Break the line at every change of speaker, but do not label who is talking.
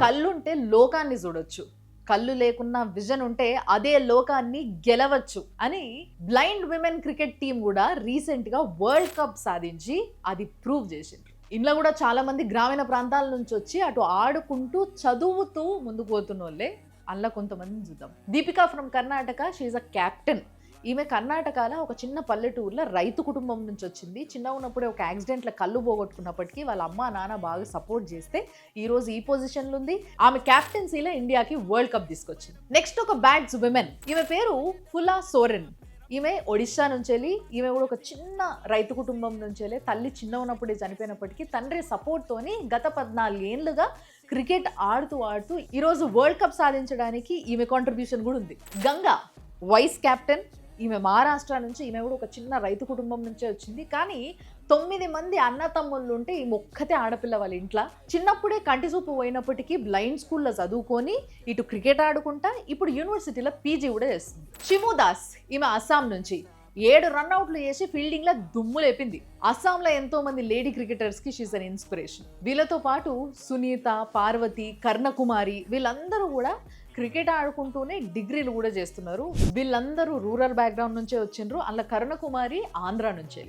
కళ్ళుంటే లోకాన్ని చూడొచ్చు, కళ్ళు లేకున్నా విజన్ ఉంటే అదే లోకాన్ని గెలవచ్చు అని బ్లైండ్ విమెన్ క్రికెట్ టీం కూడా రీసెంట్ గా వరల్డ్ కప్ సాధించి అది ప్రూవ్ చేసిండ్రు. ఇంట్లో కూడా చాలా మంది గ్రామీణ ప్రాంతాల నుంచి వచ్చి అటు ఆడుకుంటూ చదువుతూ ముందుకు పోతున్న వాళ్ళే. అలా కొంతమందిని చూద్దాం. Deepika from Karnataka, she a captain. ఈమె కర్ణాటకలో ఒక చిన్న పల్లెటూరులో రైతు కుటుంబం నుంచి వచ్చింది. చిన్న ఉన్నప్పుడే ఒక యాక్సిడెంట్లో కళ్ళు పోగొట్టుకున్నప్పటికీ వాళ్ళ అమ్మ నాన్న బాగా సపోర్ట్ చేస్తే ఈరోజు ఈ పొజిషన్లో ఉంది. ఆమె క్యాప్టెన్సీలో ఇండియాకి వరల్డ్ కప్ తీసుకొచ్చింది. నెక్స్ట్ ఒక బ్యాట్స్ విమెన్, ఈమె పేరు ఫులా సోరెన్. ఈమె ఒడిశా నుంచి వెళ్ళి, ఈమె కూడా ఒక చిన్న రైతు కుటుంబం నుంచి వెళ్ళి, తల్లి చిన్న ఉన్నప్పుడే చనిపోయినప్పటికీ తండ్రి సపోర్ట్ తోని గత 14 ఏళ్లుగా క్రికెట్ ఆడుతూ ఈరోజు వరల్డ్ కప్ సాధించడానికి ఈమె కాంట్రిబ్యూషన్ కూడా ఉంది. గంగా వైస్ కెప్టెన్, ఈమె మహారాష్ట్ర నుంచి. ఈమె కూడా ఒక చిన్న రైతు కుటుంబం నుంచే వచ్చింది. కానీ 9 మంది అన్న తమ్ముళ్ళు ఉంటే ఈమె ఒక్కతే ఆడపిల్ల వాళ్ళ ఇంట్లో. చిన్నప్పుడే కంటి చూపు పోయినప్పటికీ బ్లైండ్ స్కూల్లో చదువుకొని ఇటు క్రికెట్ ఆడుకుంటా ఇప్పుడు యూనివర్సిటీలో పీజీ కూడా చేస్తుంది. షిము దాస్, ఈమె అస్సాం నుంచి 7 రన్అట్లు చేసి ఫీల్డింగ్ లో దుమ్ము లేపింది. అస్సాంలో ఎంతో మంది లేడీ క్రికెటర్స్ కి షీస్ అన్ ఇన్స్పిరేషన్. వీళ్ళతో పాటు సునీత, పార్వతి, కర్ణకుమారి వీళ్ళందరూ కూడా క్రికెట్ ఆడుకుంటూనే డిగ్రీలు కూడా చేస్తున్నారు. వీళ్ళందరూ రూరల్ బ్యాక్గ్రౌండ్ నుంచే వచ్చిండ్రు. అలా కర్ణకుమారి ఆంధ్ర నుంచి.